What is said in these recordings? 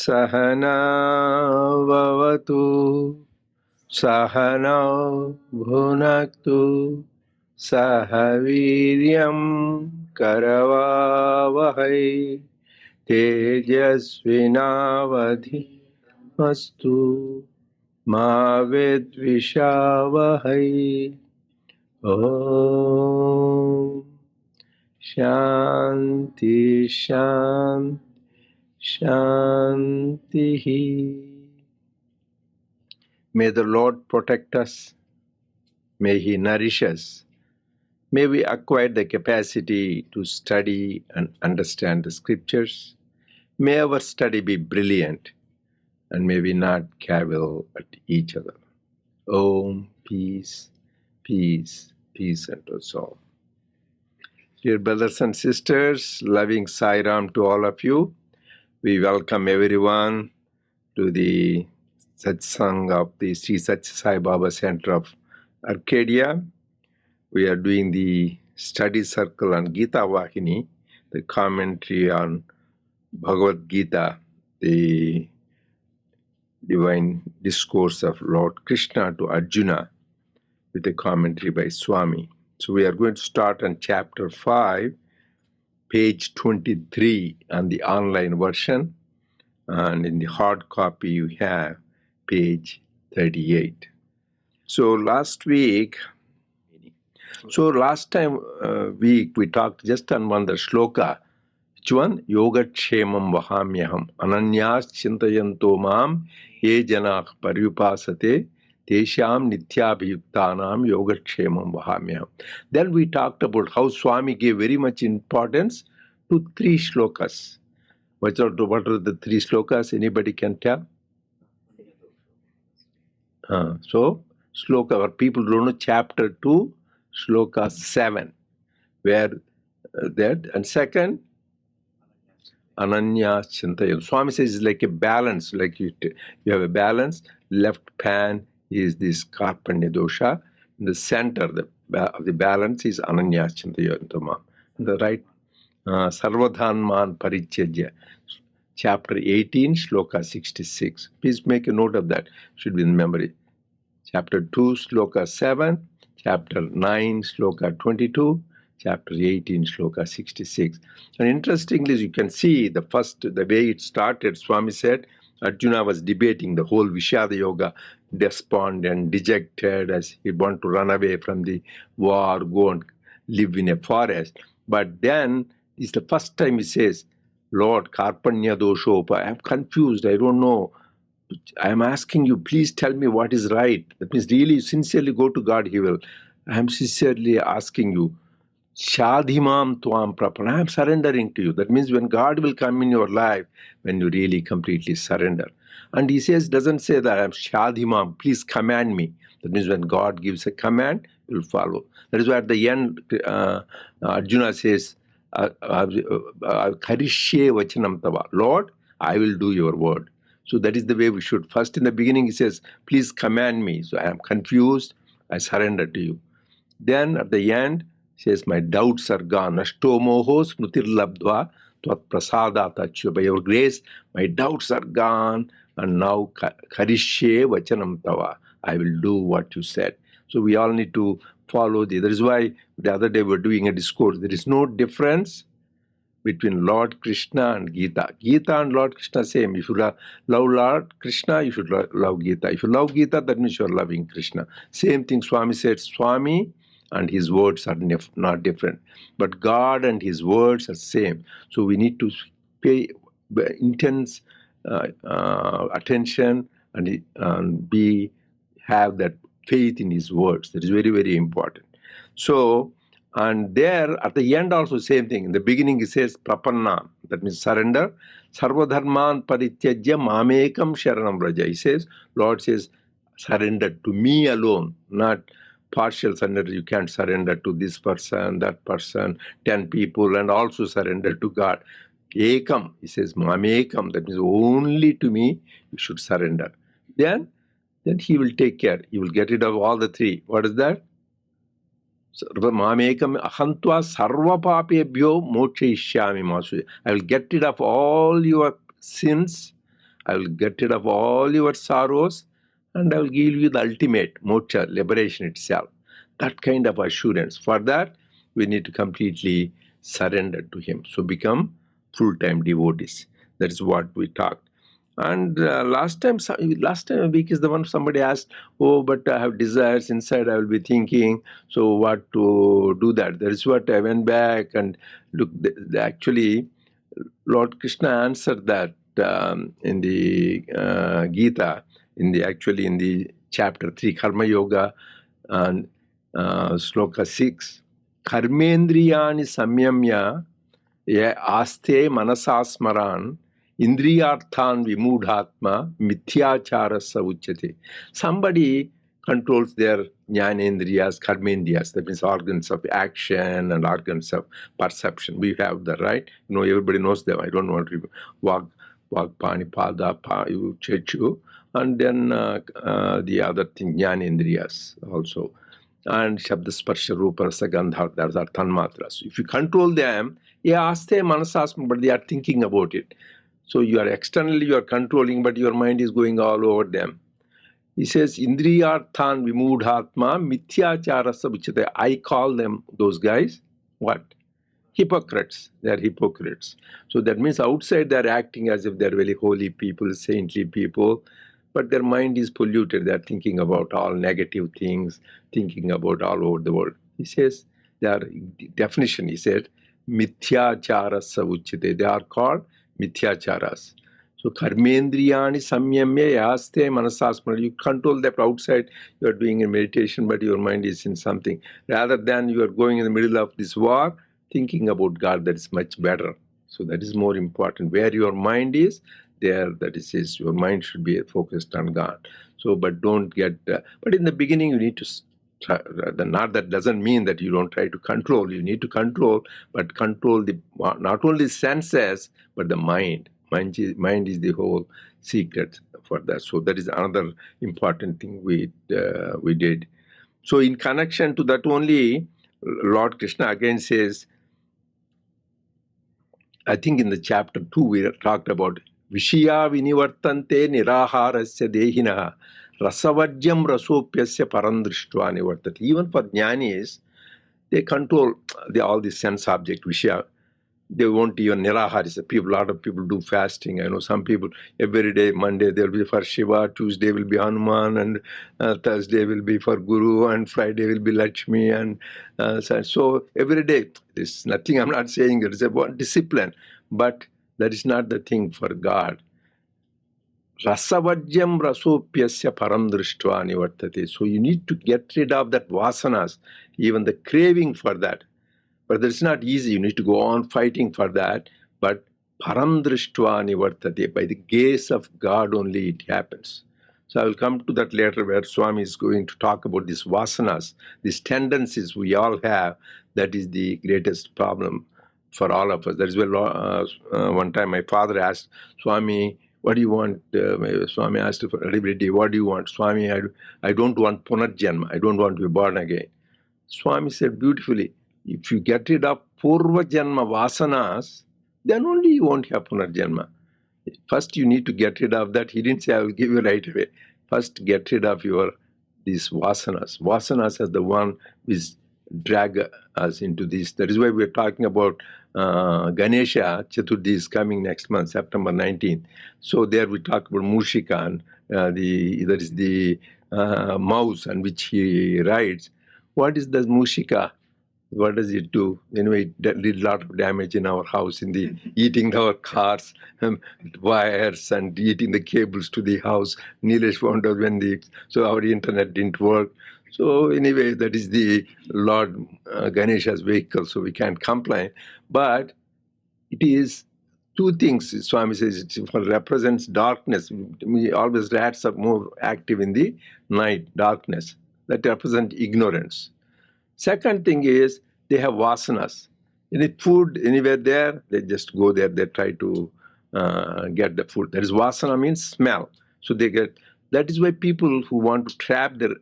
Sahana vavatu Sahana bhunaktu Sahaviryam karavavahai Tejasvinavadhi mastu ma vidvishavahai. Om Shanti Shanti Shanti. May the Lord protect us. May He nourish us. May we acquire the capacity to study and understand the scriptures. May our study be brilliant, and may we not cavil at each other. Om, peace, peace, peace unto us all. Dear brothers and sisters, loving Sai Ram to all of you. We welcome everyone to the satsang of the Sri Sathya Sai Baba Center of Arcadia. We are doing the study circle on Gita Vahini, the commentary on Bhagavad Gita, the divine discourse of Lord Krishna to Arjuna, with a commentary by Swami. So we are going to start on chapter 5, page 23 on the online version, and in the hard copy you have page 38. So last time week we talked just on one the shloka. Which one? Yoga Kshemam Vahamyaham Ananyas Chintayanto Mam Ye Janah Paryupasate Tesham Nityabhiyuktanam Yoga Kshemam Vahamyaham. Then we talked about how Swami gave very much importance to 3 shlokas. What are the 3 shlokas? Anybody can tell? So, shloka, or people don't know, chapter 2, shloka 7, where that, and second, Ananya Chintayan. Swami says it's like a balance, like you have a balance. Left pan is this Karpanya dosha. In the center of the balance is Ananya Chintayan. The right, Sarvadhanman Parityajya. Chapter 18, shloka 66. Please make a note of that. Should be in memory. Chapter 2, shloka 7. Chapter 9, shloka 22. Chapter 18, shloka 66. And interestingly, as you can see, the way it started, Swami said, Arjuna was debating the whole Vishada Yoga, despondent, dejected, as he wanted to run away from the war, go and live in a forest. But then, it's the first time he says, Lord, Karpanya Doshopa, I'm confused, I don't know. I am asking you, please tell me what is right. That means really, sincerely go to God, He will. I am sincerely asking you, Shadhimam Tuam Prapan, I am surrendering to you. That means when God will come in your life, when you really completely surrender. And He says, doesn't say that I am Shadhimam, please command me. That means when God gives a command, you will follow. That is why at the end, Arjuna says, Karishye Vachanam Tava. Lord, I will do your word. So that is the way we should. First in the beginning, He says, please command me. So I am confused, I surrender to you. Then at the end, He says, my doubts are gone. Ashto moho smrutir labdva tvat prasadata. By your grace, my doubts are gone. And now karishye vachanam tava. I will do what you said. So we all need to follow this. That is why the other day we were doing a discourse. There is no difference between Lord Krishna and Gita. Gita and Lord Krishna same. If you love Lord Krishna, you should love Gita. If you love Gita, that means you are loving Krishna. Same thing Swami said. Swami and his words are not different. But God and His words are same. So we need to pay intense attention and have that faith in His words. That is very, very important. So And there, at the end also same thing. In the beginning it says prapanna, that means surrender. Sarvadharman parityajya mamekam sharanam vraja. He says, Lord says, surrender to me alone, not partial surrender. You can't surrender to this person, that person, 10 people, and also surrender to God. Ekam, he says, mamekam, that means only to me you should surrender. Then he will take care. He will get rid of all the three. What is that? Mamekam ahantva sarva papebhyo mokshishyami masu. I will get rid of all your sins. I will get rid of all your sorrows, and I will give you the ultimate moksha, liberation itself. That kind of assurance. For that, we need to completely surrender to Him. So become full-time devotees. That is what we talked. And last time a week is the one somebody asked, oh, but I have desires inside, I will be thinking, so what to do that? That is what I went back and look, actually, Lord Krishna answered that in the Gita, in the chapter 3, Karma Yoga, and sloka 6. Karmendriyani samyamya ye aste manasasmaran indriyarthan vimudhatma mithyacharasa uchyate. Somebody controls their jnanendriyas, karmendriyas, that means organs of action and organs of perception. We have that, right? Everybody knows them. I don't want to walk, pani, pada, chechu, and then the other thing, jnanendriyas also. And Shabda Sparsha Rupa Rasa Gandha, that's our Tanmatras. If you control them, aste manasasma, but they are thinking about it. So you are externally, you are controlling, but your mind is going all over them. He says, Indriyarthan vimudhatma mithyacharasa vichate. I call them, those guys, what? Hypocrites. They are hypocrites. So that means outside they are acting as if they are very holy people, saintly people, but their mind is polluted. They are thinking about all negative things, thinking about all over the world. He says, their definition, he said, mithyacharasa uchyate. They are called mithyacharas. So karmendriyani samyamya yaste manasasmara. You control that outside, you are doing a meditation, but your mind is in something. Rather than you are going in the middle of this war, thinking about God, that is much better. So that is more important. Where your mind is, there, that is, your mind should be focused on God. So, but don't get, but in the beginning you need to try, not that doesn't mean that you don't try to control. You need to control, but control not only senses, but the mind. Mind is the whole secret for that. So that is another important thing we did. So in connection to that only, Lord Krishna again says, I think in the chapter 2 we talked about Vishya vinivartante niraharasya dehinaha rasavajyam rasopyasya parandrishtva nivartate. Even for jnanis, they control all the sense object, Vishya. They won't even niraharasya. A lot of people do fasting. I know some people, every day, Monday there will be for Shiva, Tuesday will be Hanuman, and Thursday will be for Guru, and Friday will be Lakshmi, and so every day. There's nothing, I'm not saying it is about discipline, but that is not the thing for God. Rasavajyam rasopyasya paramdrishtva nivartate. So you need to get rid of that vasanas, even the craving for that. But that's not easy. You need to go on fighting for that. But paramdrishtva nivartate. By the gaze of God only it happens. So I will come to that later where Swami is going to talk about these vasanas, these tendencies we all have. That is the greatest problem for all of us. That is where one time my father asked, Swami, what do you want? Swami asked for everybody, what do you want? Swami, I don't want punarjanma. I don't want to be born again. Swami said beautifully, if you get rid of purva janma vasanas, then only you won't have punarjanma. First, you need to get rid of that. He didn't say, I will give you right away. First, get rid of these vasanas. Vasanas are the one which drag us into this. That is why we're talking about Ganesha Chaturthi is coming next month, September 19th. So there we talk about Mushika, and that is the mouse on which he rides. What is the Mushika? What does it do? Anyway, it did a lot of damage in our house, eating our cars, wires, and eating the cables to the house. Nilesh found out so our internet didn't work. So anyway, that is the Lord Ganesha's vehicle, so we can't complain. But it is two things. Swami says it represents darkness. We always rats are more active in the night, darkness. That represents ignorance. Second thing is they have vasanas. Any food anywhere there, they just go there. They try to get the food. That is vasana means smell. So they get. That is why people who want to trap their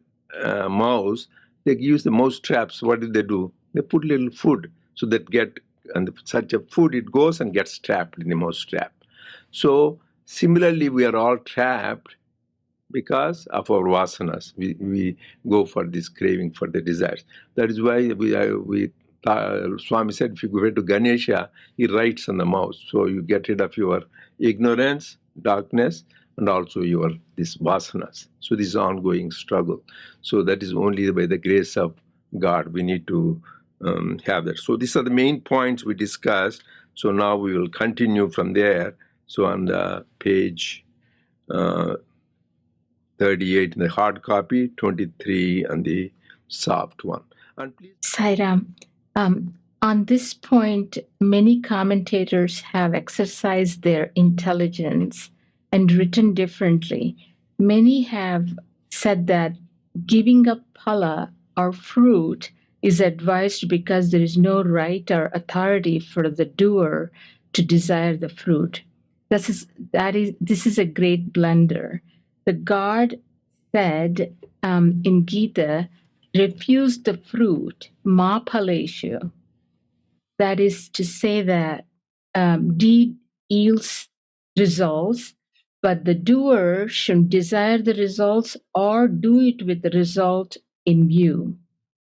mouse, they use the mouse traps. What do? They put little food so that get and such a food it goes and gets trapped in the mouse trap. So similarly, we are all trapped because of our vasanas. We go for this craving for the desires. That is why Swami said, if you go to Ganesha, he writes on the mouse. So you get rid of your ignorance, darkness, and also your this vasanas. So this is ongoing struggle. So that is only by the grace of God we need to have that. So these are the main points we discussed. So now we will continue from there. So on the page 38 in the hard copy, 23 on the soft one. And please, Sairam, on this point, many commentators have exercised their intelligence and written differently. Many have said that giving up phala or fruit is advised because there is no right or authority for the doer to desire the fruit. This is a great blunder. The God said in Gita, refuse the fruit, ma phaleshu. That is to say that deed yields results, but the doer should desire the results or do it with the result in view.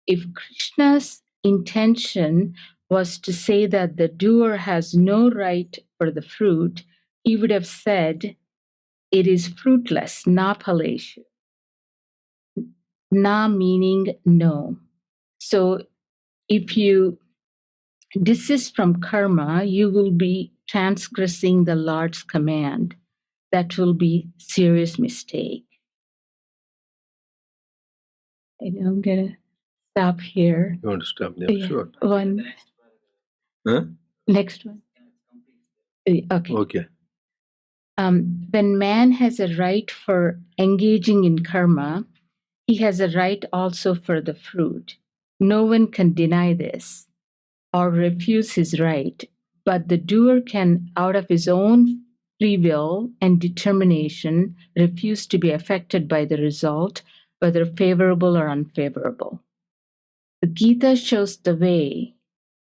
If Krishna's intention was to say that the doer has no right for the fruit, he would have said, it is fruitless, na phaleshu. Na meaning no. So if you desist from karma, you will be transgressing the Lord's command. That will be serious mistake. I'm gonna stop here. you want to stop there? Yeah. Sure. One. Huh? Next one. Okay. Okay. When man has a right for engaging in karma, he has a right also for the fruit. No one can deny this or refuse his right, but the doer can, out of his own free will and determination, refuse to be affected by the result, whether favorable or unfavorable. The Gita shows the way.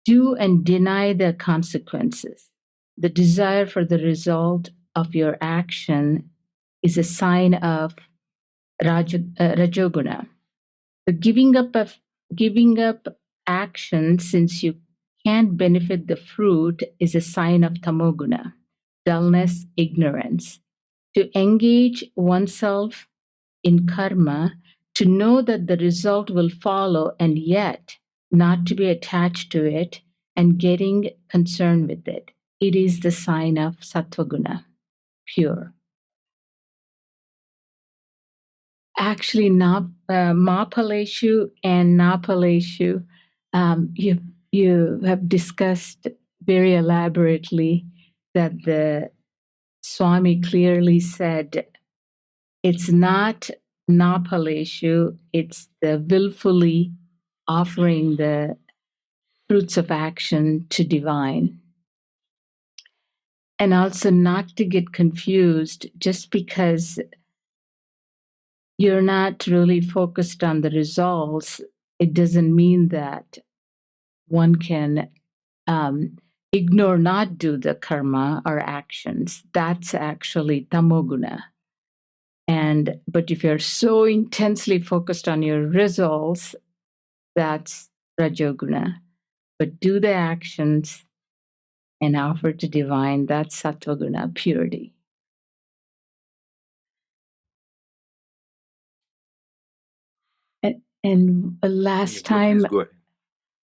Do and deny the consequences. The desire for the result of your action is a sign of Rajoguna. The giving up action, since you can't benefit the fruit, is a sign of tamoguna, dullness, ignorance. To engage oneself in karma, to know that the result will follow and yet not to be attached to it and getting concerned with it. It is the sign of sattvaguna, pure. Actually, Mahapaleshu and Napaleshu, you have discussed very elaborately that the Swami clearly said it's not Napaleshu, it's the willfully offering the fruits of action to divine. And also not to get confused just because you're not really focused on the results, it doesn't mean that one can ignore, not do the karma or actions. That's actually tamoguna. But if you're so intensely focused on your results, that's rajoguna. But do the actions and offer to divine, that's sattvaguna, purity. And last time, go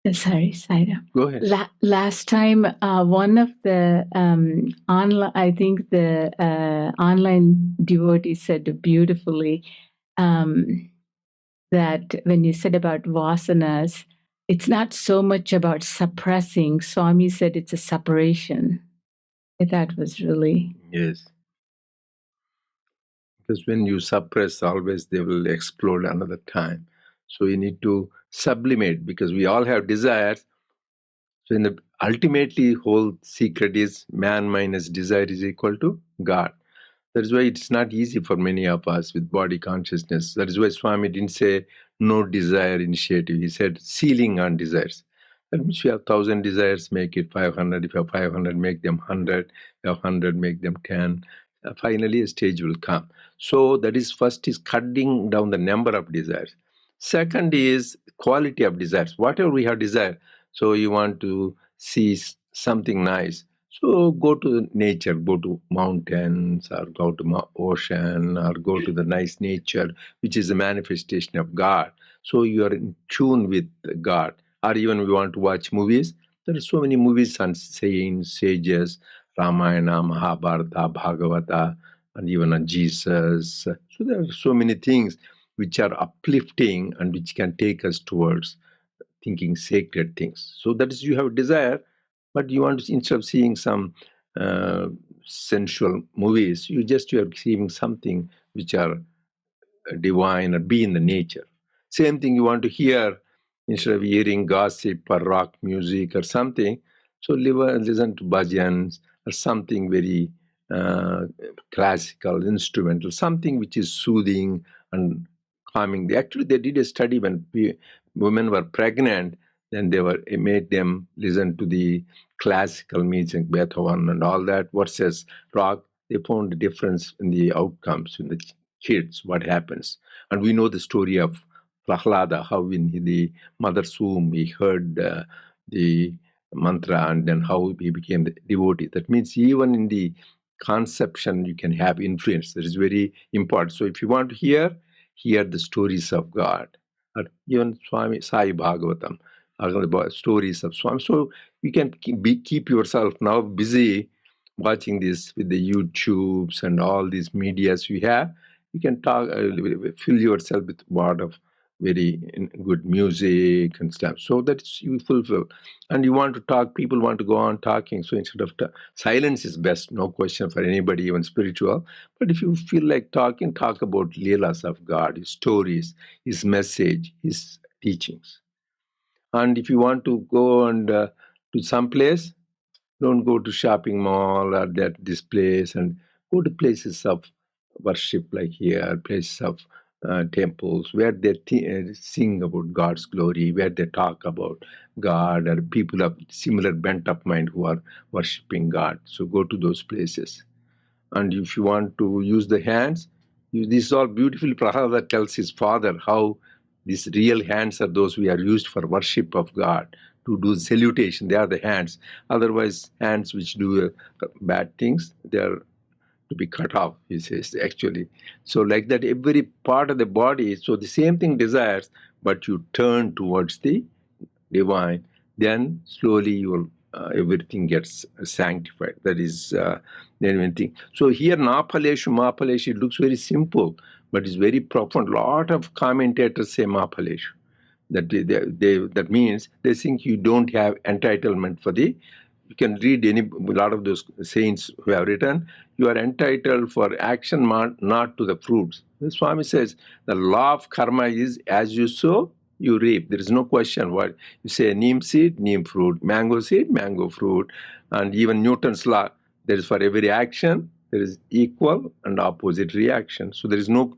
ahead. Sorry, Saira. Go ahead. Last time, one of the online, I think the online devotee said beautifully that when you said about vasanas, it's not so much about suppressing. Swami said it's a separation. That was really... Yes. Because when you suppress, always they will explode another time. So you need to sublimate, because we all have desires. So in the ultimately whole secret is man minus desire is equal to God. That is why it's not easy for many of us with body consciousness. That is why Swami didn't say no desire initiative. He said ceiling on desires. That means you have 1,000 desires, make it 500. If you have 500, make them 100. If you have 100, make them 10. Finally, a stage will come. So that is first is cutting down the number of desires. Second is quality of desires. Whatever we have desire, so you want to see something nice. So go to nature, go to mountains or go to ocean or go to the nice nature, which is a manifestation of God. So you are in tune with God. Or even we want to watch movies. There are so many movies on saints, sages, Ramayana, Mahabharata, Bhagavata, and even on Jesus. So there are so many things which are uplifting and which can take us towards thinking sacred things. So that is, you have a desire, but you want to, instead of seeing some sensual movies, you are seeing something which are divine or be in the nature. Same thing you want to hear, instead of hearing gossip or rock music or something, so listen to bhajans or something very uh, classical, instrumental, something which is soothing and calming. Actually, they did a study when women were pregnant, then it made them listen to the classical music, Beethoven and all that, versus rock. They found a difference in the outcomes in the kids, what happens. And we know the story of Prahlada, how in the mother's womb he heard the mantra and then how he became the devotee. That means even in the conception you can have influence. That is very important. So if you want to hear the stories of God, or even Swami Sai Bhagavatam, or the stories of Swami. So you can keep yourself now busy watching this with the YouTubes and all these medias we have. You can talk, fill yourself with word of very good music and stuff. So that's you fulfill. And you want to talk, people want to go on talking. So instead of silence is best, no question for anybody, even spiritual. But if you feel like talking, talk about Leelas of God, His stories, His message, His teachings. And if you want to go and to some place, don't go to shopping mall or this place, and go to places of worship like here, places of temples where they sing about God's glory, where they talk about God, or people of similar bent of mind who are worshiping God. So go to those places. And if you want to use the hands, this is all beautifully Prahlada tells his father how these real hands are those we are used for worship of God, to do salutation. They are the hands. Otherwise, hands which do bad things, they are to be cut off, he says, actually. So like that, every part of the body, so the same thing desires, but you turn towards the divine, then slowly your everything gets sanctified. That is the main thing. So here Mahapaleshu, it looks very simple, but it's very profound. A lot of commentators say Mahapaleshu. That means they think you don't have entitlement for the. You can read a lot of those saints who have written, you are entitled for action, not to the fruits. The Swami says the law of karma is as you sow, you reap. There is no question. What you say, neem seed, neem fruit, mango seed, mango fruit, and even Newton's law. There is for every action there is equal and opposite reaction. So there is no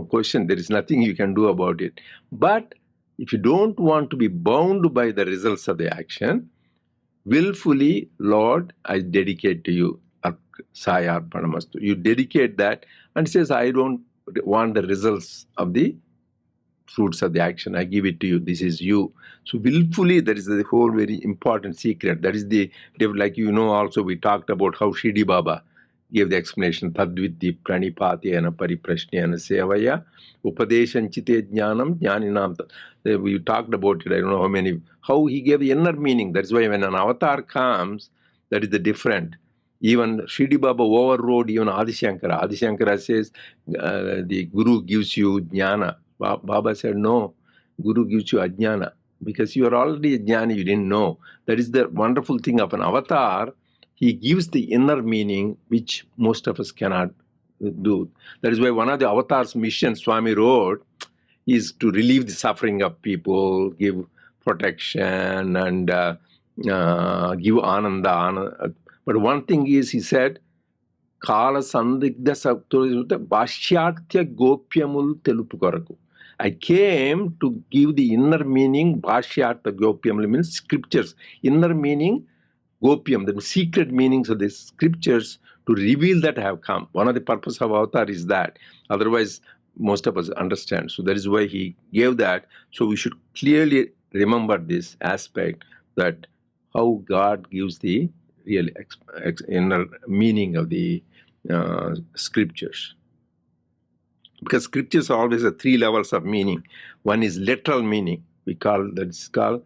question. There is nothing you can do about it. But if you don't want to be bound by the results of the action, willfully, Lord, I dedicate to you, Saya Arpanamastu. You dedicate that and says, I don't want the results of the fruits of the action. I give it to you. This is you. So willfully, that is the whole very important secret. That is like also we talked about how Shidi Baba gave the explanation, Tadviddi Pranipatena Pariprashnena Sevaya Upadeshanchite Jnanam Jnaninam. We talked about it, I don't know how he gave the inner meaning. That's why when an avatar comes, that is the different. Even Shidi Baba overrode even Adi Shankara. Adi Shankara says the Guru gives you jnana. Baba said, no, Guru gives you ajnana. because you are already a jnani, you didn't know. That is the wonderful thing of an avatar. He gives the inner meaning which most of us cannot do. That is why one of the avatar's missions Swami wrote is to relieve the suffering of people, give protection, and give ananda. But one thing is, he said, Kala Sandigdha Bhashyarthya Gopyamul Telupu Koraku. I came to give the inner meaning. Bhashyartha Gopyamul means scriptures. Inner meaning, Gopyam, the secret meanings of the scriptures, to reveal that I have come. One of the purpose of avatar is that. Otherwise, most of us understand. So that is why he gave that. So we should clearly remember this aspect, that how God gives the real inner meaning of the scriptures. Because scriptures are always at three levels of meaning. One is literal meaning. We call that's called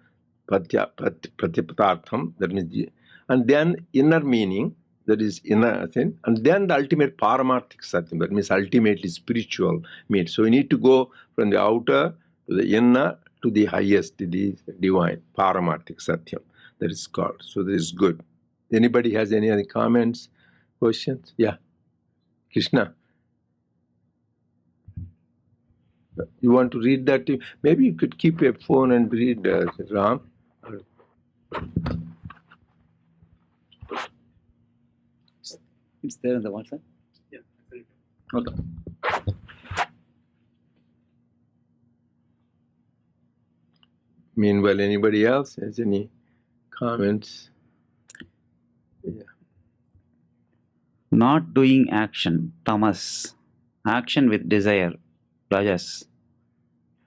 pratipatartham. That means, and then inner meaning. That is inner thing, and then the ultimate paramarthik satyam. That means ultimately spiritual meaning. So we need to go from the outer to the inner to the highest, to the divine paramarthik satyam. That is called. So this is good. Anybody has any other comments, questions? Yeah, Krishna. You want to read that? Maybe you could keep your phone and read, Ram. It's there in the WhatsApp? Yeah. Okay. Meanwhile, anybody else has any comments? Yeah. Not doing action, tamas. Action with desire, rajas.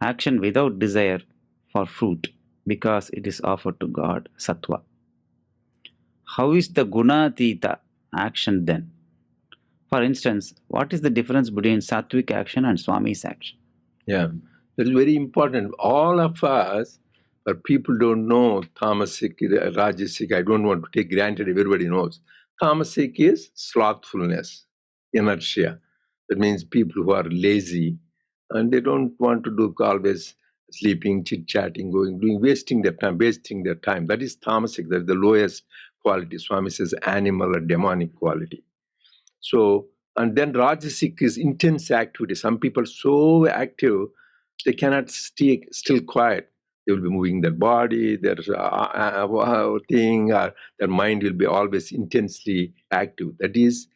Action without desire for fruit, because it is offered to God, sattva. How is the gunatita action then? For instance, what is the difference between sattvic action and Swami's action? Yeah, that is very important. All of us, but people don't know tamasic, rajasic. I don't want to take granted everybody knows. Tamasic is slothfulness, inertia. That means people who are lazy and they don't want to do always sleeping, chit-chatting, doing, wasting their time. That is tamasic. That is the lowest quality. Swami says animal or demonic quality. So, and then Rajasic is intense activity. Some people so active, they cannot stay still quiet. They will be moving their body, their thing, or their mind will be always intensely active. That is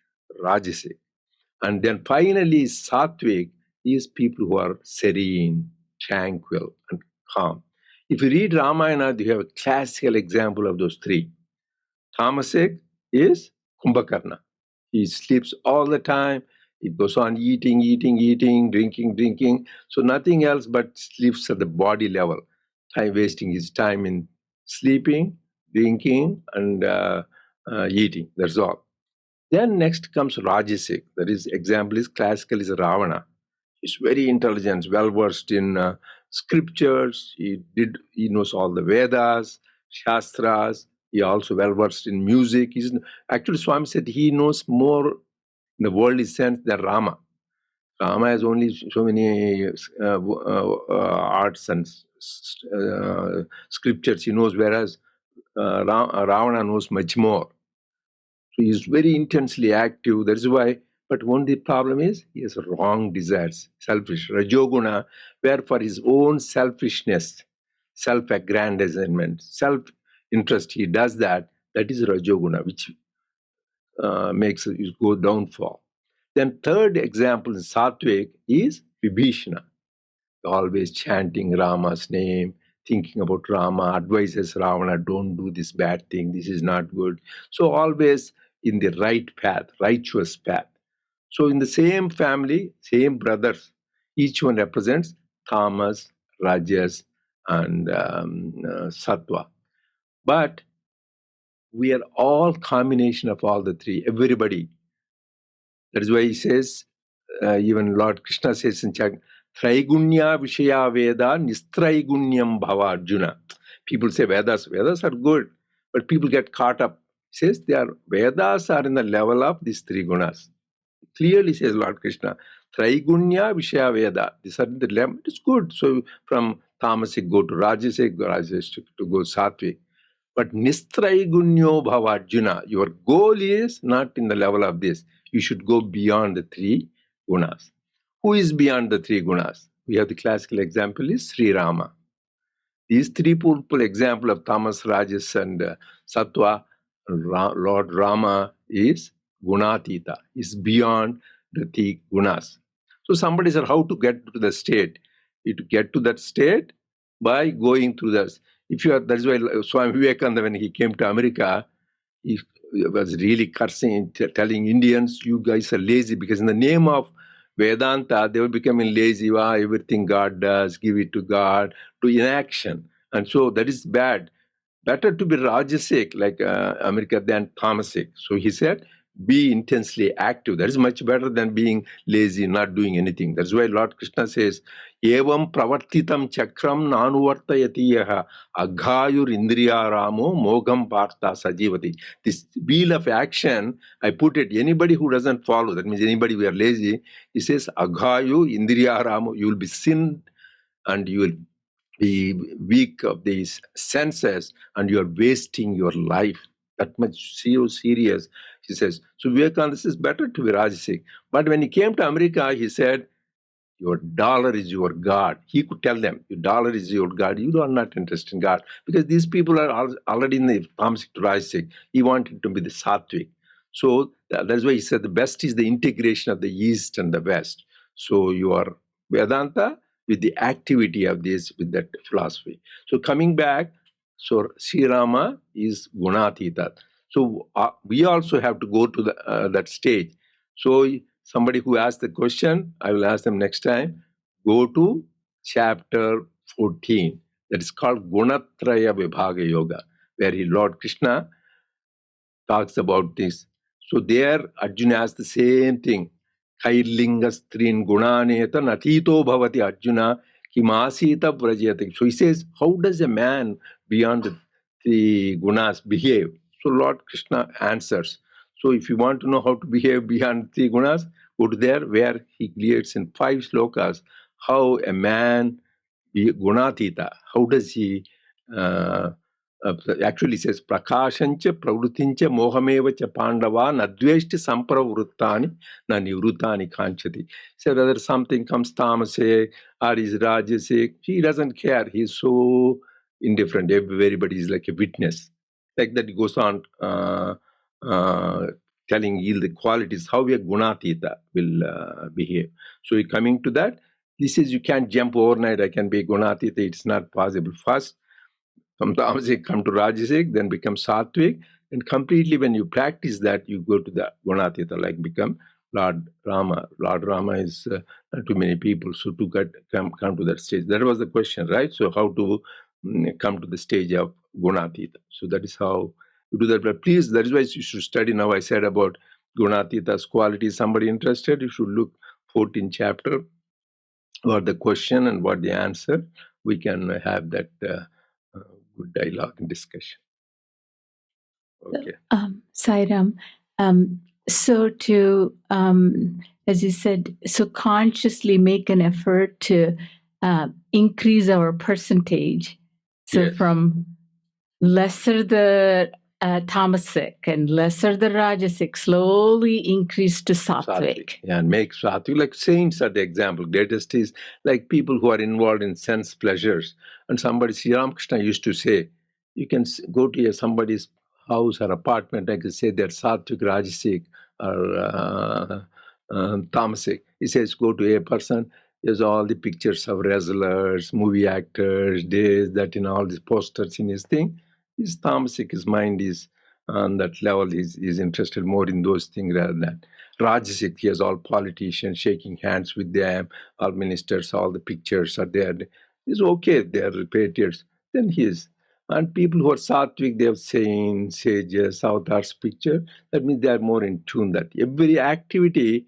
Rajasic. And then finally, Sattvic is people who are serene, tranquil, and calm. If you read Ramayana, you have a classical example of those three. Tamasic is Kumbhakarna. He sleeps all the time. He goes on eating, drinking. So nothing else but sleeps at the body level. Time wasting his time in sleeping, drinking, and eating. That's all. Then next comes Rajasic. That is, example is classical is Ravana. He's very intelligent, well versed in scriptures. He knows all the Vedas, Shastras. He also well versed in music. Actually, Swami said he knows more in the worldly sense than Rama. Rama has only so many arts and scriptures he knows, whereas Ravana knows much more. So he is very intensely active. That is why. But one the problem is he has wrong desires, selfish, rajoguna, where for his own selfishness, self-aggrandizement, self-interest, he does that. That is rajoguna, which makes it go downfall. Then third example in Sattvic is Vibhishana, always chanting Rama's name, thinking about Rama, advises Ravana, don't do this bad thing, this is not good. So always in the right path, righteous path. So in the same family, same brothers, each one represents Tamas, Rajas, and Sattva. But we are all combination of all the three, everybody. That is why he says, even Lord Krishna says in Chak, Traigunya Vishaya Veda Nistraigunyam Bhava Arjuna. People say Vedas are good, but people get caught up. He says Vedas are in the level of these three gunas. Clearly says Lord Krishna, Traigunya Vishaya Veda. These are the level. It's good. So from Tamasic go to Rajasic, Rajasic to go Sattvic. But Nistraigunyo Bhava Arjuna, your goal is not in the level of this. You should go beyond the three gunas. Who is beyond the three gunas? We have the classical example is Sri Rama. These three people example of Tamas, Rajas and Sattva, Lord Rama is Gunatita, is beyond the three gunas. So somebody said how to get to the state. You to get to that state by going through this. If you are, that's why Swami Vivekananda, when he came to America, he was really cursing, telling Indians, you guys are lazy, because in the name of Vedanta, they were becoming lazy. Wow, everything God does, give it to God, to inaction. And so that is bad. Better to be Rajasic, like America, than Tamasic. So he said, be intensely active. That is much better than being lazy, not doing anything. That's why Lord Krishna says, Evam pravartitam chakram nanuvartayati yaha aghayur indriya ramo mogam partha sajivati. This wheel of action, I put it, anybody who doesn't follow, that means anybody who are lazy, he says, aghayu indriya ramo, you will be sinned and you will be weak of these senses and you are wasting your life. That much so serious, he says. So Vivekananda says, better to be Rajasic. But when he came to America, he said, your dollar is your God. He could tell them, your dollar is your God. You are not interested in God. Because these people are already in the Tamasic to Rajasic. He wanted to be the Sattvic. So that's why he said the best is the integration of the East and the West. So you are Vedanta with the activity of this, with that philosophy. So coming back, so Sri Rama is Gunatita. So we also have to go to that stage. So somebody who asked the question, I will ask them next time. Go to chapter 14. That is called Gunatraya Vibhaga Yoga, where Lord Krishna talks about this. So there, Arjuna asks the same thing. Kairlinga strin gunaneta natito bhavati Arjuna kimasita vrajyati. So he says, how does a man beyond the gunas behave? So Lord Krishna answers. So if you want to know how to behave beyond the gunas, go to there where he creates in 5 slokas how a man be gunatita, how does he actually says prakashancha pravrutincha mohamevacha pandava nadveshti sampravruttani na nivrutani kanchati. So whether something comes tamasic or is rajasic, he doesn't care. He's so indifferent. Everybody is like a witness. Like that, he goes on telling you the qualities, how a gunatita will behave. So coming to that, this is, you can't jump overnight, I can be gunatita. It's not possible. First, from tamasic come to rajasic, then become sattvic, and completely when you practice that, you go to the gunatita, like become Lord Rama. Lord Rama is not too many people, so to come to that stage. That was the question, right? So how to come to the stage of gunatita. So that is how you do that. But please, that is why you should study. Now I said about gunatita's qualities. Somebody interested, you should look 14th chapter, what the question and what the answer. We can have that good dialogue and discussion. Okay. Sairam, so to, as you said, so consciously make an effort to increase our percentage. So Yes. from lesser the tamasic and lesser the rajasic, slowly increase to sattvic. Yeah, and make sattvic, like saints are the example. Greatest is like people who are involved in sense pleasures. And somebody, Sri Ramakrishna used to say, you can go to somebody's house or apartment, I could say they're sattvic, rajasic, or tamasic. He says, go to a person, there's all the pictures of wrestlers, movie actors, this, that, and all these posters in his thing. His tamasic, his mind is on that level, is interested more in those things rather than Rajasic. He has all politicians shaking hands with them, all ministers, all the pictures are there. It's okay, they are patriots. Then he is. And people who are sattvic, they have saints, sages, avatars picture. That means they are more in tune. That every activity,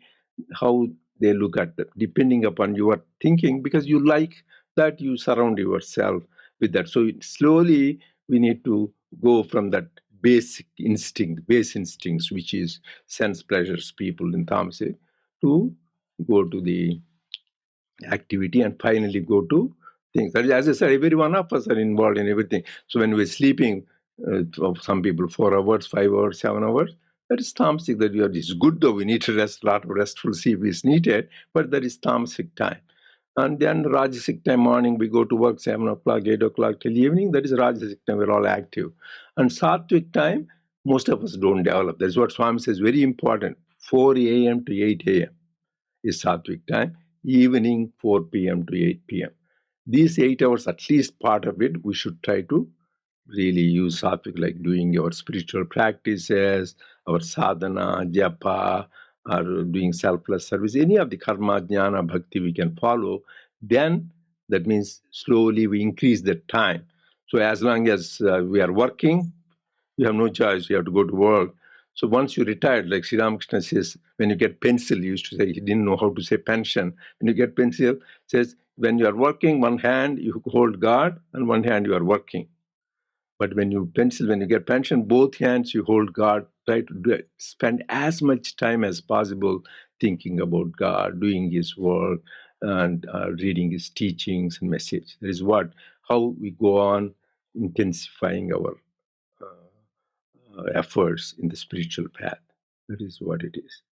how they look at that, depending upon your thinking, because you like that, you surround yourself with that. So slowly we need to go from that base instincts, which is sense pleasures, people in tamasic, to go to the activity and finally go to things. As I said, every one of us are involved in everything. So when we're sleeping, some people 4 hours, 5 hours, 7 hours, that is tamasic. That it's good though. We need to rest. A lot of restful sleep is needed, but that is tamasic time. And then Rajasic time morning, we go to work 7 o'clock, 8 o'clock till evening. That is Rajasic time. We're all active. And Sattvic time, most of us don't develop. That's what Swami says. Very important. 4 a.m. to 8 a.m. is Sattvic time. Evening 4 p.m. to 8 p.m. These 8 hours, at least part of it, we should try to really use Sattvic, like doing our spiritual practices, our sadhana, japa, or doing selfless service, any of the karma, jnana, bhakti we can follow. Then that means slowly we increase the time. So as long as we are working, you have no choice. You have to go to work. So once you retired, like Sri Ramakrishna says, when you get pencil, he used to say, he didn't know how to say pension. When you get pencil, says, when you are working, one hand you hold God and one hand you are working. But when you get pension, both hands you hold God. Try to spend as much time as possible thinking about God, doing His work, and reading His teachings and message. That is how we go on intensifying our efforts in the spiritual path. That is what it is.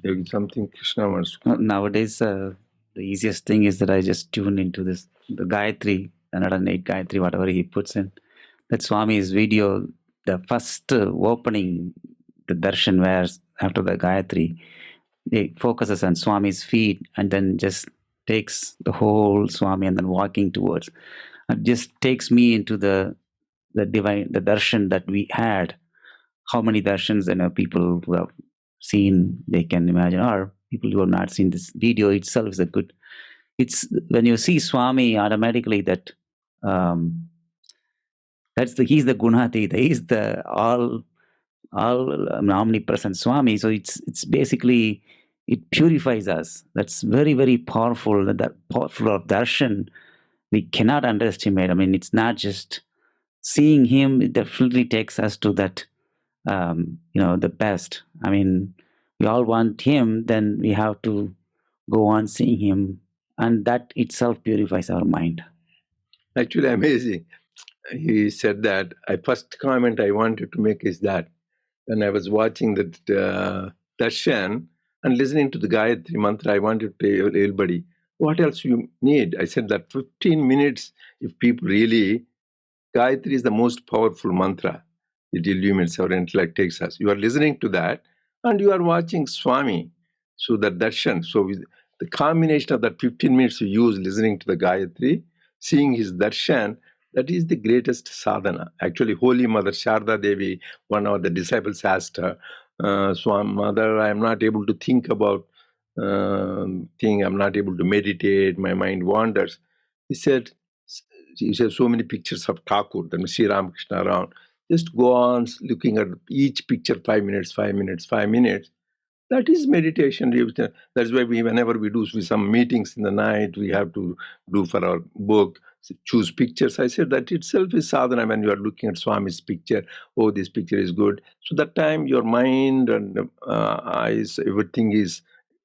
There is something Krishna wants to. Nowadays, the easiest thing is that I just tune into the Gayatri, 108 Gayatri, whatever he puts in. That Swami's video, the first opening, the darshan where after the Gayatri, it focuses on Swami's feet and then just takes the whole Swami and then walking towards. It just takes me into the divine, the darshan that we had. How many darshans people who have seen, they can imagine, or people who have not seen this video itself is a good. It's when you see Swami, automatically that he's the Gunatita, he's the all omnipresent Swami. So it's basically, it purifies us. That's very, very powerful. That powerful of darshan we cannot underestimate. I mean, it's not just seeing him, it definitely takes us to that the best. I mean, we all want him, then we have to go on seeing him, and that itself purifies our mind. Actually, amazing. He said that. First comment I wanted to make is that when I was watching that darshan and listening to the Gayatri mantra, I wanted to tell everybody, what else you need? I said that 15 minutes, if people really, Gayatri is the most powerful mantra. It illumines our intellect, takes us. You are listening to that and you are watching Swami. So that darshan, the combination of that 15 minutes you use listening to the Gayatri, seeing his darshan, that is the greatest sadhana. Actually, Holy Mother Sharda Devi, one of the disciples asked her, Swami, Mother, I am not able to think about I'm not able to meditate, my mind wanders. He said, you have so many pictures of Thakur, the Sri Ramakrishna around. Just go on looking at each picture 5 minutes, 5 minutes, 5 minutes. That is meditation. That's why whenever we do some meetings in the night, we have to do for our book, choose pictures. I said that itself is sadhana when you are looking at Swami's picture. Oh, this picture is good. So that time your mind and eyes, everything is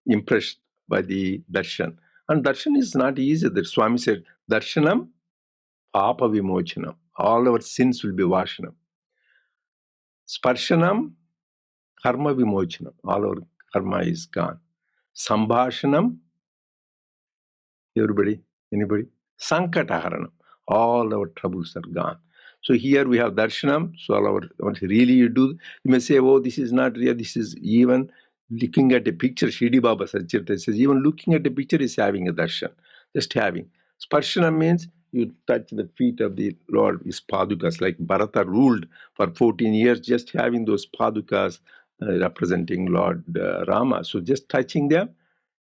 impressed by the darshan. And darshan is not easy. The Swami said, darshanam papa vimochanam. All our sins will be washanam. Sparshanam karma vimochanam. All our karma is gone. Sambhashanam, everybody, anybody? Sankataharanam. All our troubles are gone. So here we have darshanam. So all our what really you do, you may say, oh, this is not real. This is even looking at a picture. Shidi Baba Satchirtha says, even looking at a picture is having a darshan. Just having. Sparshanam means you touch the feet of the Lord, his padukas, like Bharata ruled for 14 years, just having those padukas representing Lord Rama. So just touching them,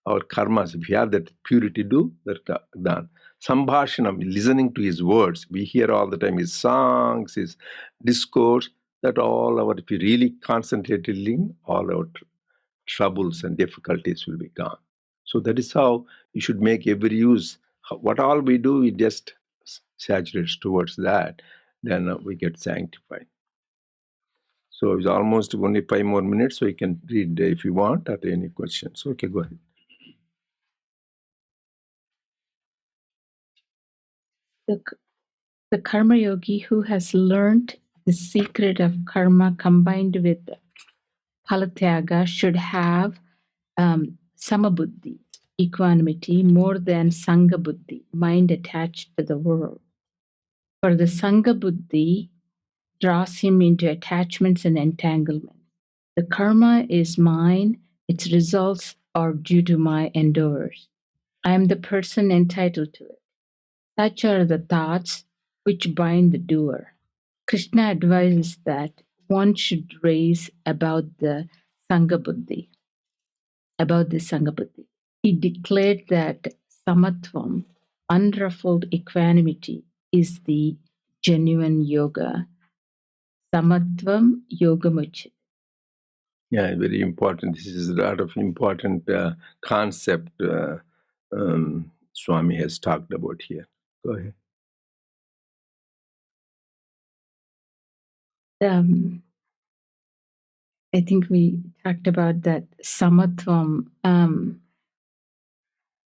our karmas, if we have that purity do, that done. Sambhashanam, listening to his words. We hear all the time his songs, his discourse, that all our, if we really concentrated in, all our troubles and difficulties will be gone. So that is how you should make every use. What all we do, we just saturate towards that. Then we get sanctified. So it's almost only 5 more minutes, so you can read if you want or any questions. Okay, go ahead. the karma yogi who has learned the secret of karma combined with palatyaga should have samabuddhi, equanimity, more than sangha buddhi, mind attached to the world. For the sangha buddhi draws him into attachments and entanglements. The karma is mine, its results are due to my endeavors. I am the person entitled to it. Such are the thoughts which bind the doer. Krishna advises that one should raise about the Sangha Buddhi. He declared that samatvam, unruffled equanimity, is the genuine yoga. Samatvam yogamuchyate. Yeah, very important. This is a lot of important concept Swami has talked about here. Go ahead. I think we talked about that samatvam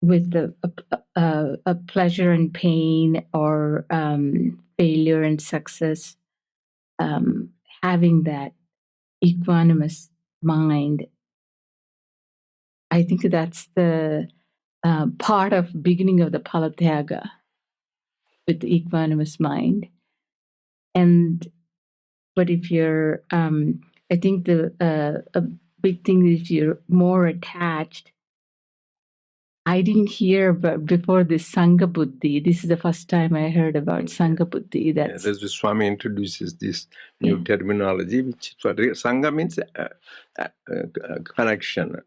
with the pleasure and pain, or failure and success, having that equanimous mind. I think that's the part of beginning of the palatyaga, with the equanimous mind. But if you're, I think a big thing is if you're more attached. I didn't hear but before this Sangha Buddhi. This is the first time I heard about Sangha Buddhi. That's the Swami introduces this new terminology, which for Sangha means connection,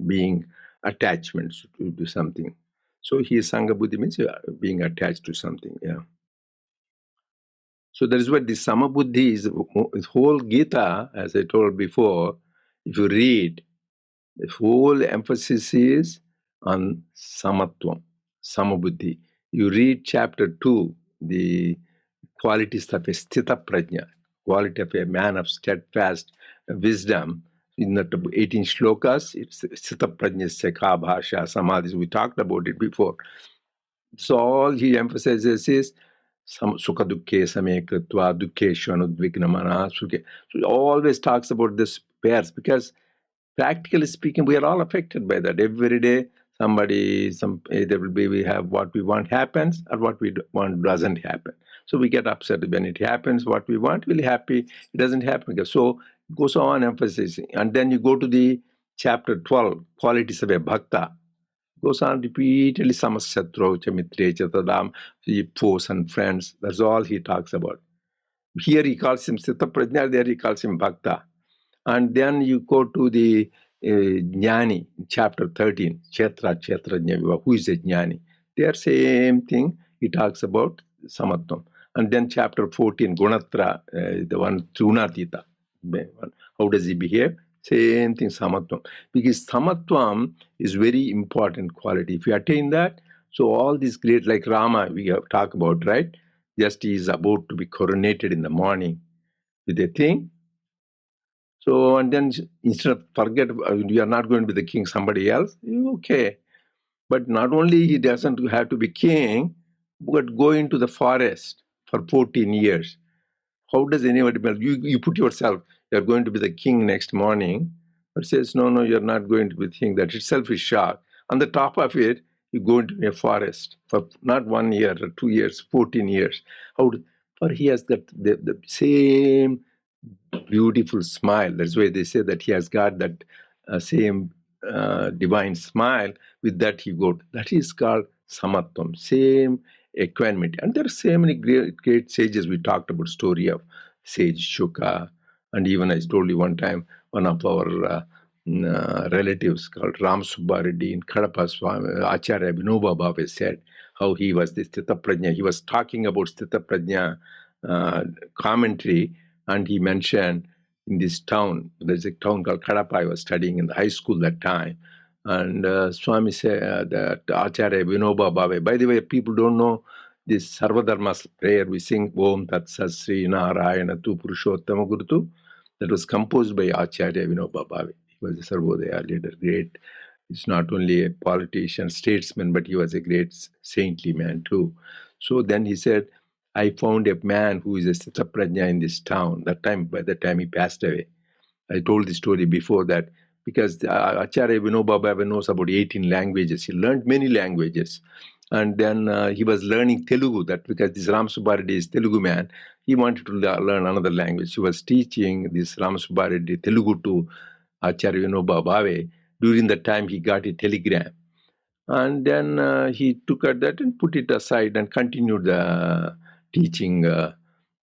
being attachments to something. So here Sangha Buddhi means being attached to something. Yeah. So that is what the Samabuddhi is. The whole Gita, as I told before, if you read, the whole emphasis is on Samatvam, Samabuddhi. You read chapter 2, the qualities of a Sthita Prajna, quality of a man of steadfast wisdom. In the 18 shlokas, it's Sthita Prajna, Sekha, Bhasha, Samadhis. We talked about it before. So all he emphasizes is Sukha Dukkhe Same Kritva, Dukkeshu Anudvignamana, Sukhe. So he always talks about this pairs because practically speaking, we are all affected by that. Every day, there will be, we have what we want happens or what we want doesn't happen. So we get upset when it happens. What we want, we'll be happy. It doesn't happen. So it goes on emphasizing. And then you go to the chapter 12, qualities of a bhakta. Goes on repeatedly, samasatro cha mitre cha tadam, foes and friends. That's all he talks about. Here he calls him Sthita Prajna, there he calls him Bhakta. And then you go to the Jnani, chapter 13, Kshetra Jnana, who is a Jnani? They are same thing, he talks about Samatvam. And then chapter 14, Gunatra, the one Trunatita. How does he behave? Same thing, Samatvam. Because Samatvam is very important quality. If you attain that, so all these great, like Rama, we have talked about, right? Just he is about to be coronated in the morning with a thing. So, and then instead of forget, you are not going to be the king, somebody else, okay. But not only he doesn't have to be king, but go into the forest for 14 years. How does anybody, you put yourself, you're going to be the king next morning, but says, no, you're not going to be the king. That itself is shock. On the top of it, you go into a forest for not 1 year or 2 years, 14 years. For he has got the same beautiful smile. That's why they say that he has got that same divine smile. With that he got. That is called samatvam, same equanimity. And there are so many great sages. We talked about story of sage Shuka, and even I told you one time, one of our relatives called Ram Subbareddy in Kadapa Swami, Acharya Vinoba Bhave said how he was the Sthita Prajna. He was talking about Sthita Prajna commentary, and he mentioned in this town, there's a town called Kadapa. I was studying in the high school that time. And Swami said that Acharya Vinoba Bhave. By the way, people don't know this Sarvadharma prayer. We sing Om Tat Sat Sri Narayana Tu Purushottama Gurutu. That was composed by Acharya Vinoba Bhave. He was a Sarvodaya leader, great He's not only a politician, statesman, but he was a great saintly man too. So then he said, I found a man who is a Sataprajna in this town. By the time he passed away. I told the story before that because Acharya Vinoba Bhave knows about 18 languages. He learned many languages. And then he was learning Telugu, that because this Ram Subbareddy is Telugu man, he wanted to learn another language. He was teaching this Ram Subbareddy Telugu to Acharya Vinoba Bhave. During the time, he got a telegram. And then he took at that and put it aside and continued the teaching Acharya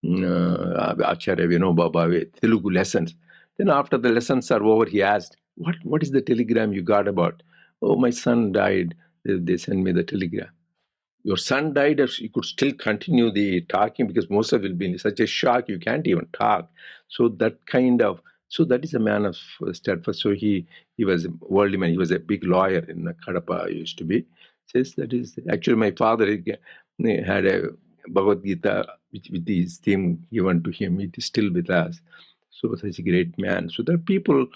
Vinoba Bhave Telugu lessons. Then after the lessons are over, he asked, what is the telegram you got about? Oh, my son died. They sent me the telegram. Your son died, you could still continue the talking because most of it will be in such a shock, you can't even talk. So that is a man of steadfast. So he was a worldly man. He was a big lawyer in Kadapa, used to be. Says that is actually my father had a Bhagavad Gita with his theme given to him. It is still with us. So such a great man. So there are people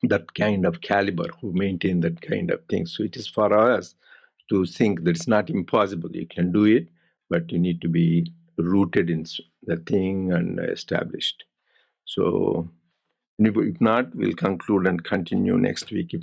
that kind of caliber who maintain that kind of thing. So it is for us to think that it's not impossible. You can do it, but you need to be rooted in the thing and established. So if not, we'll conclude and continue next week.